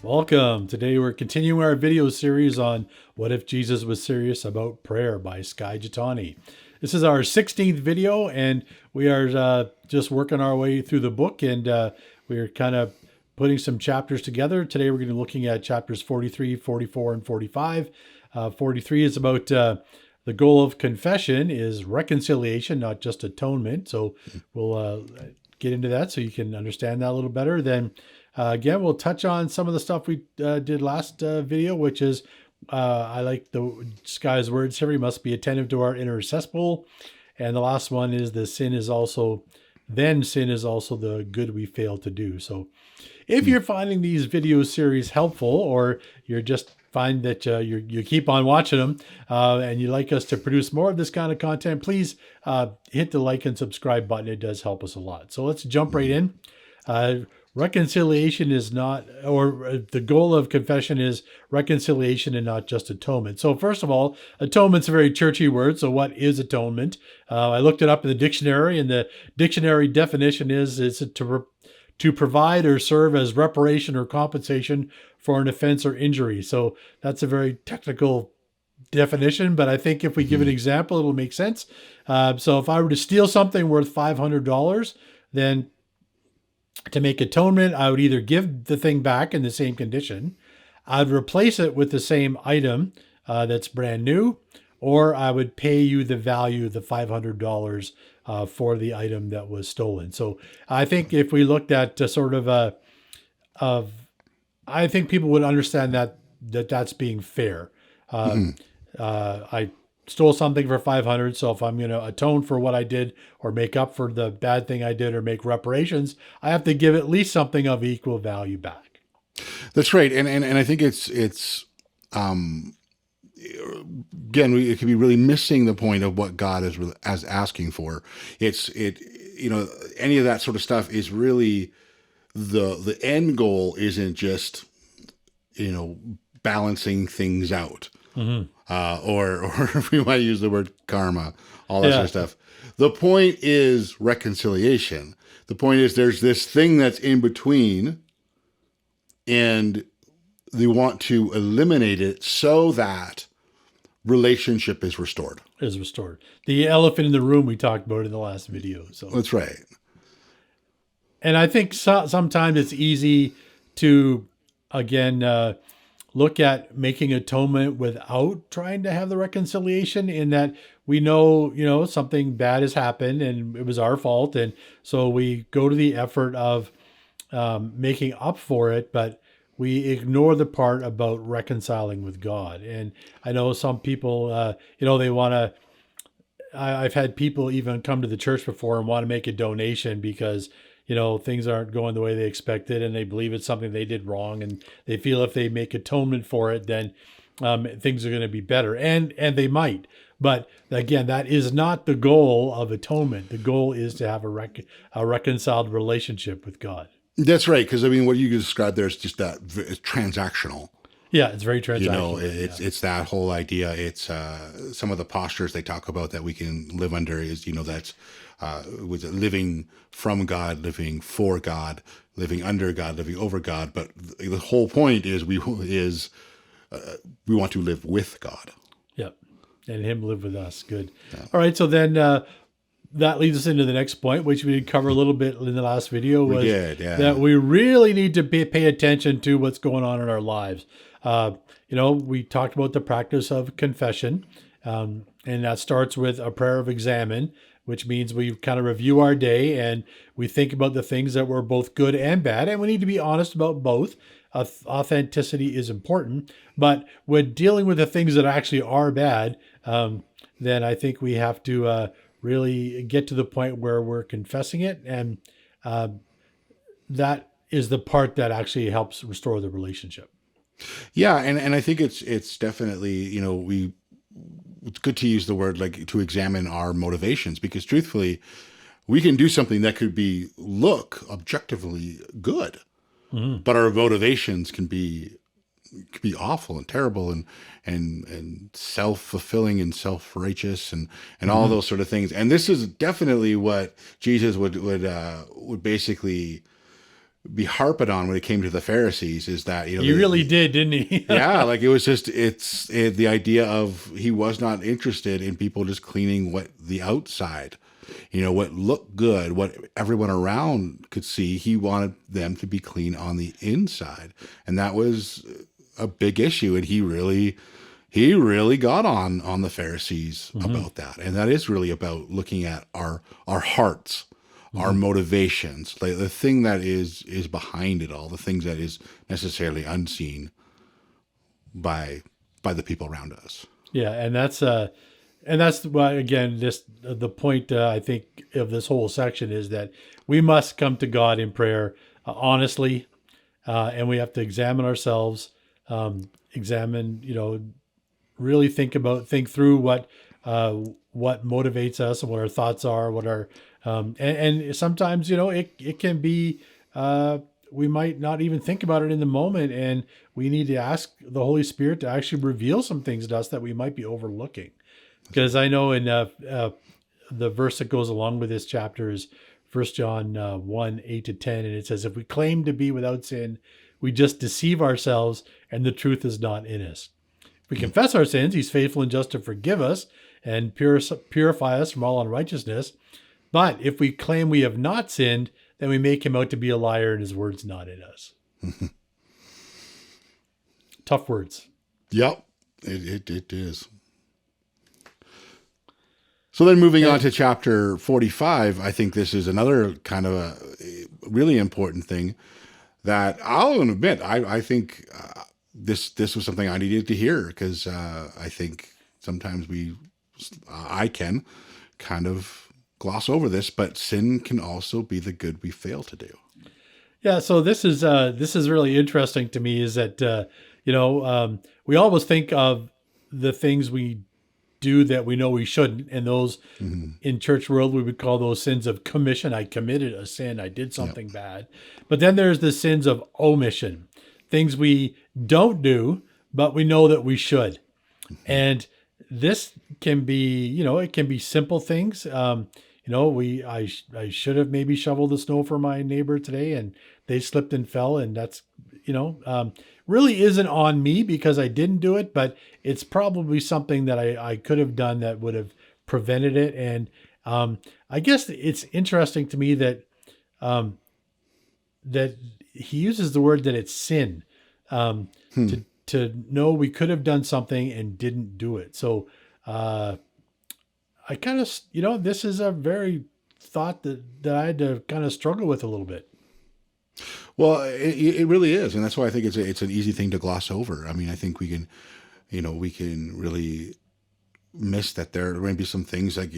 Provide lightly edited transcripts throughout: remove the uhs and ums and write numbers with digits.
Welcome. Today we're continuing our video series on What If Jesus Was Serious About Prayer by Skye Jethani. This is our 16th video, and we are just working our way through the book, and we're kind of putting some chapters together. Today we're going to be looking at chapters 43, 44, and 45. 43 is about the goal of confession is reconciliation, not just atonement. So we'll get into that so you can understand that a little better. Then again, we'll touch on some of the stuff we did last video, which is I like the Skye's words here. We must be attentive to our inner cesspool. And the last one is sin is also the good we fail to do. So if you're finding these video series helpful, or you're just find that you keep on watching them and you like us to produce more of this kind of content, please hit the like and subscribe button. It does help us a lot. So let's jump right in. Reconciliation is not, or the goal of confession is reconciliation and not just atonement. So first of all, atonement's a very churchy word. So what is atonement? I looked it up in the dictionary, and the dictionary definition is to provide or serve as reparation or compensation for an offense or injury. So that's a very technical definition, but I think if we give an example, it'll make sense. So if I were to steal something worth $500, then to make atonement, I would either give the thing back in the same condition, I'd replace it with the same item that's brand new, or I would pay you the value of the $500 for the item that was stolen. So I think if we looked at I think people would understand that's being fair. I stole something for 500. So if I'm going to atone for what I did, or make up for the bad thing I did, or make reparations, I have to give at least something of equal value back. That's right. And I think it's again, it could be really missing the point of what God is as asking for. Any of that sort of stuff is really the end goal isn't just, balancing things out. Or if we might use the word karma, all that sort of stuff. The point is reconciliation. The point is there's this thing that's in between, and they want to eliminate it so that relationship is restored. The elephant in the room we talked about in the last video. So that's right. And I think sometimes it's easy to, again, look at making atonement without trying to have the reconciliation, in that we know, something bad has happened and it was our fault. And so we go to the effort of making up for it, but we ignore the part about reconciling with God. And I know some people, they want to, I've had people even come to the church before and want to make a donation because things aren't going the way they expected, and they believe it's something they did wrong, and they feel if they make atonement for it, then things are going to be better, and they might. But again, that is not the goal of atonement. The goal is to have a reconciled relationship with God. That's right, because what you described there is just that it's transactional. Yeah, it's very transactional. It's that whole idea. It's some of the postures they talk about that we can live under is, that's was living from God, living for God, living under God, living over God. But the whole point is we want to live with God. Yep, and Him live with us. Good. Yeah. All right, so then that leads us into the next point, which we did cover a little bit in the last video. That we really need to pay attention to what's going on in our lives. We talked about the practice of confession, and that starts with a prayer of examine, which means we kind of review our day and we think about the things that were both good and bad, and we need to be honest about both. Authenticity is important, but when dealing with the things that actually are bad, then I think we have to really get to the point where we're confessing it, and that is the part that actually helps restore the relationship. Yeah, and I think it's definitely, it's good to use the word like to examine our motivations, because truthfully, we can do something that could look objectively good, but our motivations can be awful and terrible and self-fulfilling and self-righteous and all those sort of things. And this is definitely what Jesus would basically be harping on when it came to the Pharisees is that, He really did, didn't he? yeah, like it was just, the idea of he was not interested in people just cleaning what the outside, what looked good, what everyone around could see. He wanted them to be clean on the inside. And that was a big issue. And he really got on the Pharisees about that. And that is really about looking at our hearts, our motivations, like the thing that is behind it all, the things that is necessarily unseen by the people around us. Yeah, and that's why, again, the point I think of this whole section is that we must come to God in prayer honestly, and we have to examine ourselves, really think through what motivates us and what our thoughts are, what our and sometimes it can be we might not even think about it in the moment, and we need to ask the Holy Spirit to actually reveal some things to us that we might be overlooking. Because I know in the verse that goes along with this chapter is 1 John 1:8-10, and it says, "If we claim to be without sin, we just deceive ourselves, and the truth is not in us. If we confess our sins, he's faithful and just to forgive us and purify us from all unrighteousness. But if we claim we have not sinned, then we make him out to be a liar and his word's not in us." Tough words. Yep, it is. So then moving on to chapter 45, I think this is another kind of a really important thing that I'll admit, I think this was something I needed to hear, because I think sometimes I can kind of gloss over this, but sin can also be the good we fail to do. Yeah, so this is really interesting to me, is that we always think of the things we do that we know we shouldn't, and those in church world we would call those sins of commission. I committed a sin, I did something bad. But then there's the sins of omission, things we don't do but we know that we should. And this can be, it can be simple things. I should have maybe shoveled the snow for my neighbor today, and they slipped and fell, and that's really isn't on me because I didn't do it, but it's probably something that I could have done that would have prevented it. And I guess it's interesting to me that that he uses the word that it's sin, to know we could have done something and didn't do it. So I kind of, this is a very thought that I had to kind of struggle with a little bit. Well, it really is, and that's why I think it's an easy thing to gloss over. I mean, I think we can really miss that there may be some things like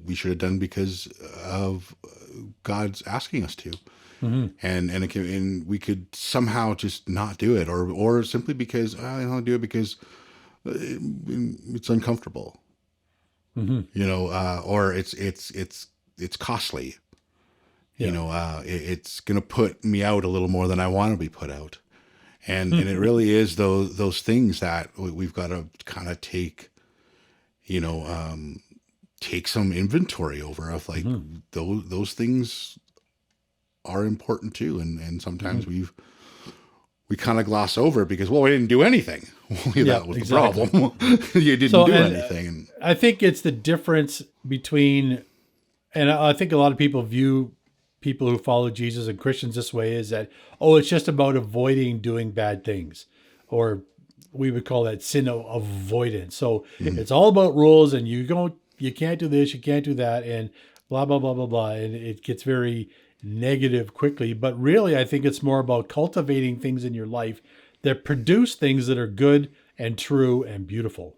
we should have done because of God's asking us to, and we could somehow just not do it, or simply because I don't do it because it's uncomfortable, or it's costly. It's going to put me out a little more than I want to be put out. And it really is those things that we've got to kind of take some inventory over of, like, those things are important too. And sometimes we kind of gloss over it because, we didn't do anything. That was exactly the problem. You didn't do anything. I think it's the difference between, and I think a lot of people view people who follow Jesus and Christians this way, is that, it's just about avoiding doing bad things, or we would call that sin avoidance. So it's all about rules, and you can't do this, you can't do that, and blah, blah, blah, blah, blah. And it gets very negative quickly. But really, I think it's more about cultivating things in your life that produce things that are good and true and beautiful.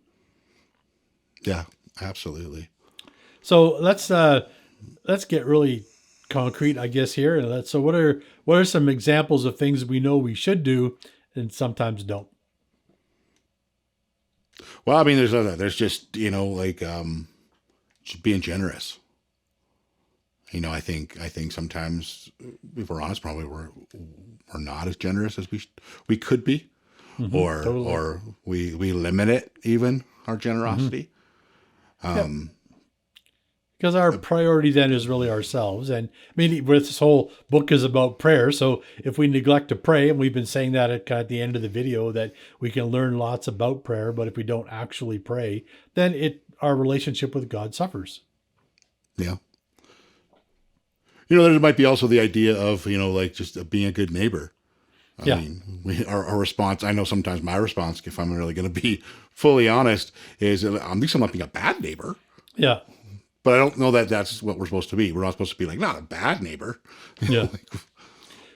Yeah, absolutely. So let's get really concrete, I guess, here. And so what are some examples of things we know we should do and sometimes don't? Well, I mean, there's just, just being generous. I think sometimes, if we're honest, probably we're not as generous as we could be, or we limit it, even our generosity. Because our priority then is really ourselves. And I mean, this whole book is about prayer. So if we neglect to pray, and we've been saying that at the end of the video, that we can learn lots about prayer, but if we don't actually pray, then our relationship with God suffers. Yeah. There might be also the idea of, like just being a good neighbor. I mean, our response, I know sometimes my response, if I'm really going to be fully honest, is at least I'm not being a bad neighbor. Yeah. But I don't know that that's what we're supposed to be. We're not supposed to be like, not a bad neighbor. Yeah.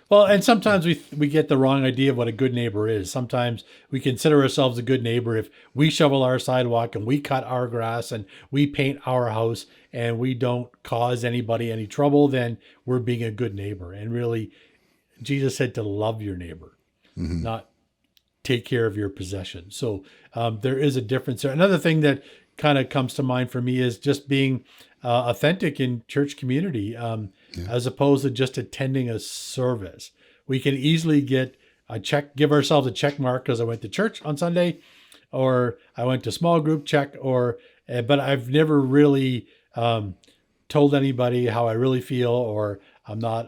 Well, and sometimes we get the wrong idea of what a good neighbor is. Sometimes we consider ourselves a good neighbor if we shovel our sidewalk and we cut our grass and we paint our house and we don't cause anybody any trouble, then we're being a good neighbor. And really, Jesus said to love your neighbor, not take care of your possessions. So there is a difference there. Another thing that kind of comes to mind for me is just being authentic in church community, as opposed to just attending a service. We can easily give ourselves a check mark because I went to church on Sunday, or I went to small group check, but I've never really told anybody how I really feel, or I'm not,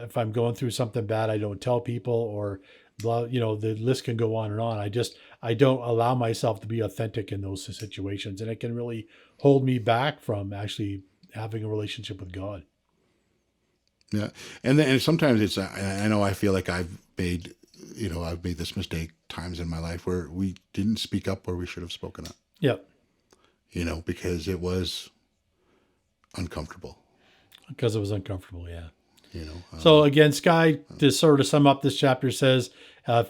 if I'm going through something bad, I don't tell people, or blah, the list can go on and on. I don't allow myself to be authentic in those situations. And it can really hold me back from actually having a relationship with God. Yeah. And sometimes I know I feel like I've made this mistake times in my life where we didn't speak up where we should have spoken up. Yeah. Because it was uncomfortable. Because it was uncomfortable. Yeah. So again, Skye, to sort of sum up this chapter, says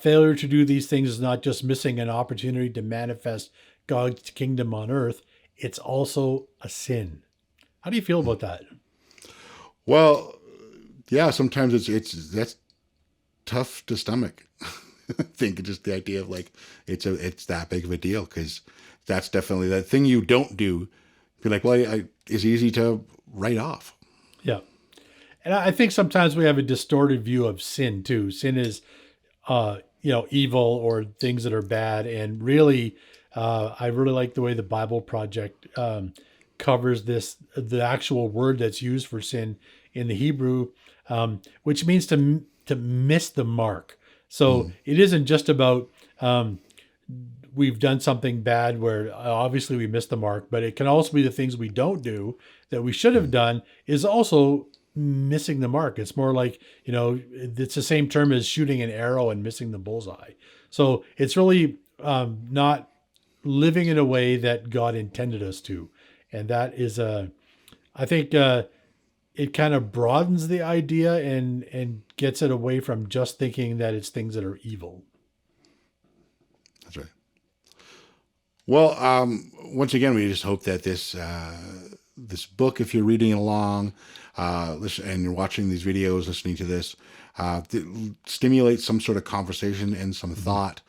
failure to do these things is not just missing an opportunity to manifest God's kingdom on earth. It's also a sin. How do you feel about that? Well, yeah, sometimes that's tough to stomach. I think just the idea of like, it's that big of a deal, because that's definitely that thing you don't do. You're like, well, it's easy to write off. Yeah. And I think sometimes we have a distorted view of sin too. Sin is, evil or things that are bad. And really, I really like the way the Bible Project covers the actual word that's used for sin in the Hebrew, which means to miss the mark. So it isn't just about we've done something bad where obviously we missed the mark, but it can also be the things we don't do that we should have done is also missing the mark. It's more like, it's the same term as shooting an arrow and missing the bullseye. So it's really not living in a way that God intended us to. And that is, I think it kind of broadens the idea and gets it away from just thinking that it's things that are evil. That's right. Well, once again, we just hope that this book, if you're reading it along, and you're watching these videos, listening to this, stimulates some sort of conversation and some thought.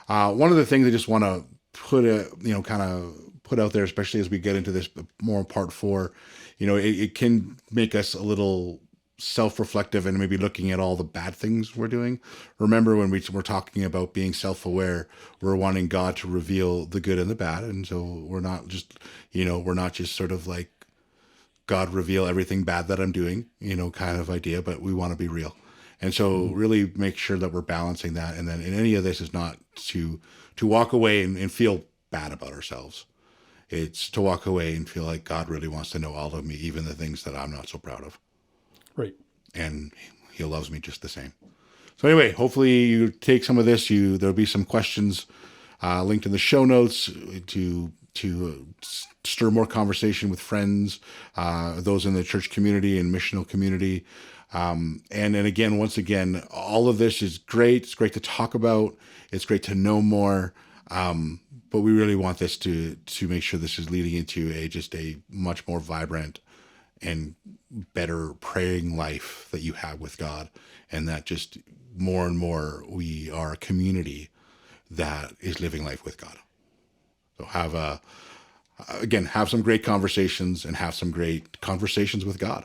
One of the things I just want to put out there, especially as we get into this more part 4, it can make us a little self-reflective and maybe looking at all the bad things we're doing. Remember, when we're talking about being self-aware, we're wanting God to reveal the good and the bad. And so we're not just sort of like, God, reveal everything bad that I'm doing, kind of idea, but we want to be real. And so really make sure that we're balancing that. And then in any of this is not to walk away and feel bad about ourselves. It's to walk away and feel like God really wants to know all of me, even the things that I'm not so proud of. Right. And he loves me just the same. So anyway, hopefully you take some of this. There'll be some questions linked in the show notes to stir more conversation with friends, those in the church community and missional community. And again, once again, all of this is great. It's great to talk about. It's great to know more. But we really want this to make sure this is leading into just a much more vibrant and better praying life that you have with God. And that just more and more we are a community that is living life with God. So have some great conversations and have some great conversations with God.